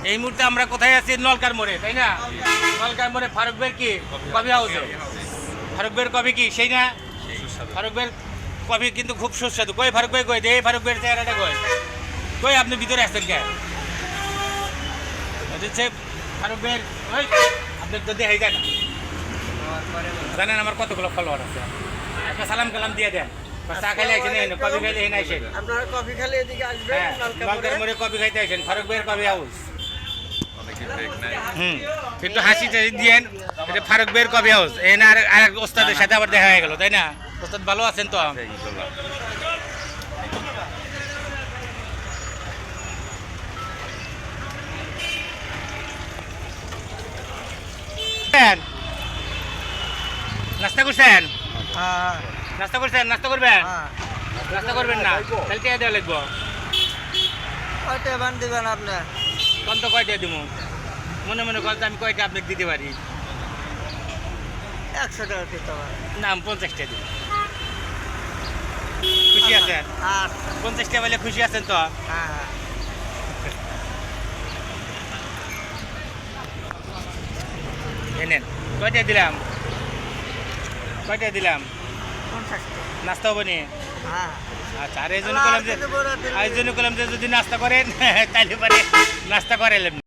এই মুহূর্তে আমরা কোথায় আছি? নলকার মোড়ে, তাই না? নলকার মোড়ে ফারুক ভাইয়ের কি কফি হাউসে। ফারুক ভাইয়ের কফি কি সেই না? ফারুক ভাইয়ের কফি কিন্তু খুব সুস্বাদু। কই ফারুক ভাই, কই এই ফারুক ভাইয়ের চেহারাটা কই? কই আপনি ভিতরে আসছেন কে? হচ্ছে ফারুক ভাইয়ের, ওই আপনি তো দেখাই যায় না। জানেন আমার কতগুলো ফলোয়ার আছে? একটা সালাম কালাম দিয়ে দেন। চা খাইলে আসেন, কফি খাইলে এখানে আসেন। আপনারা কফি খালি এদিকে আসবেন। নলকার মোড়ে কফি খাইতে আসেন, ফারুক ভাইয়ের কফি হাউস। একটু হাসি টাসি দিয়েন। এটা ফারুক ভাইয়ের কফি হাউস। এখানে আর ওস্তাদের সাথে আবার দেখা হয়ে গেল, তাই না? ওস্তাদ ভালো আছেন তো? নাস্তা করছেন? হ্যাঁ নাস্তা করছেন? নাস্তা করবেন? হ্যাঁ। নাস্তা করবেন না? তাহলে টিয়া দেওয়া লাগবো। কয়টা বান দিবেন আপনি? কোন তো কয়টা দিব? মনে মনে কথা আমি কয়টা আপনাকে দিতে পারি? 100 টাকা দিতে পারেন। না, আমি 50টা দিব। খুশি আছেন? আর 50টা বলে খুশি আছেন তো? হ্যাঁ হ্যাঁ। এনেন, কয়টা দিলাম? কয়টা দিলাম? 50 টাকা। নাস্তা হবে নি? হ্যাঁ। আচ্ছা, আর এই জন্য করলাম যে যদি নাস্তা করেন তাহলে পরে নাস্তা করাইলেন।